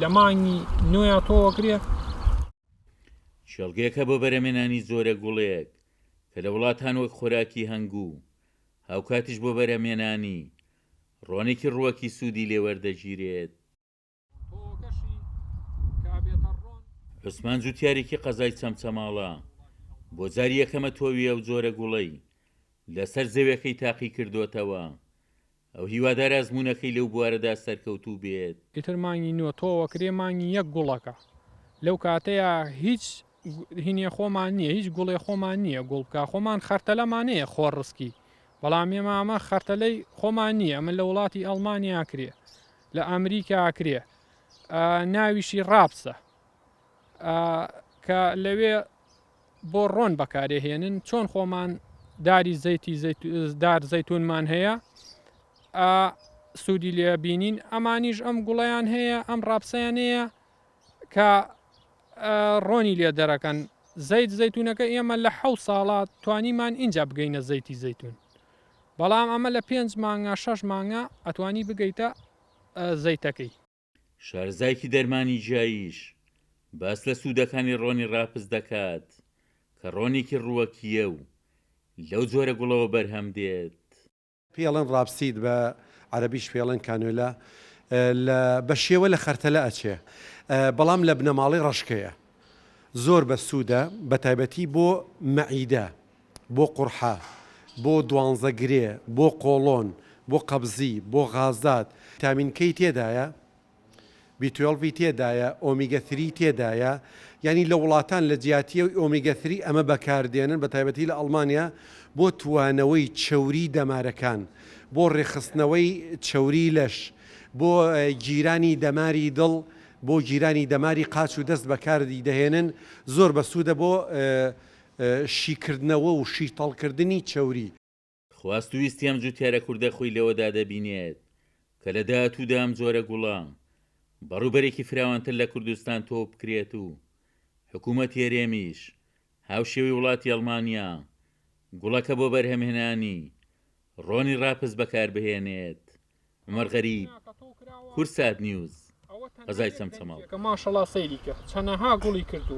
لە مانگی نوێ تۆوەگرێ شەڵگەیەکە بۆ بەرهەمهێنانی زۆرە گوڵەیەک کە لە وڵاتان وەک خۆراکی هەنگوو هاوکاتیش بۆ بەرهەمهێنانی ڕۆنێکی ڕووەکی سوودی لێوەردەگیرێت. عوسمان جوتیارێکی قەزای چەمچەماڵە بۆ جاری یەکەمە تۆوی ئەو جۆرە گوڵەی لەسەر زەویەکەی تاقی کردوتەوە. ئەو هیوادار ئەزموونەکەی لەو بوارەدا سەرکەوتوو بێت. ئیتر مانگی نوێ تۆوەکرێ مانگی یەک گوڵەکە لەو کاتەیە هیچ هینێ خۆمان نییە، هیچ گوڵێ خۆمان نییە، گوڵ بکە خۆمان خەرتەلەمانەیە خۆڕسکی، بەڵام ئێمە ئەمە خەرتەلەی خۆمان نییە. ئەمە لە وڵاتی ئەڵمانیا کرێ، لە ئەمریکا کرێ، ناویشی ڕاپسە کە لەوێ بۆ ڕۆن بەکارێهێنن. چۆن خۆمان داری دار زەیتونمان هەیە سوودی لێ بینین، ئەمانیش ئەم گوڵەیان هەیە، ئەم ڕاپسەیان هەیە کە ڕۆنی لێ دەرەکەن. زەیتونەکە ئێمە لە 7 ساڵات توانیمان اینجا بگەینە زەیتی زەیتون، بەڵام ئەمە لە 5 مانگە 6 مانگە ئەتوانی بگەیتە زەیتەکەی. شارزایکی دەرمانی جیاییش باس لە سوودەکانی ڕۆنی ڕاپز دەکات کە ڕۆنێکی ڕووەکیە و لەو جۆرە گوڵەوە بەرهەم دێت. پێڵەن ڕاپسید بە عەرەبیش پێڵەن کانۆلا بە شێوە لە خەرتەلە ئەچێ، بەڵام لە بنەماڵی ڕەشکەیە زۆر بە سوودە، بە تایبەتی بۆ مەعیدە، بۆ قورحە، بۆ دوانزەگرێ، بۆ قۆڵۆن، بۆ قەبزی، بۆ غازات. تامینکەی تێدایە، B12 تێدایە، ئۆمیگە 3 تێدایە، یعنی لە وڵاتان لە جیاتیە ئۆمیگە 3 ئەمە بەکاردێنن بە تایبەتی لە ئەڵمانیا بۆ توانەوەی چەوری دەمارەکان، بۆ ڕێخستنەوەی چەوری لەش، بۆ گیرانی دەماری دڵ، بۆ گیرانی دەماری قاچ و دەست بەکاری دەهێنن. زۆر بە سوودە بۆ شیکردنەوە و شیتەڵکردنی چەوری. خواست و ویستی ئەم جوتیارە کوردە خۆی لەوەدا دەبینێت کە لە داهاتوودا ئەم جۆرە گوڵە بەڕووبەرێکی فراوانتر لە کوردستان تۆ بکرێت و حکوومەت هێرێمیش هاوشێوەی وڵاتی ئەڵمانیا گوڵەکە بۆ بەرهەمهێنانی ڕۆنی ڕاپز بەکاربهێنێت. عومەر غەریب، کورسات نیوز، قەزای چەمچەماڵ. ماشەڵڵا سەیری کرد، چەنەها گوڵی کردو.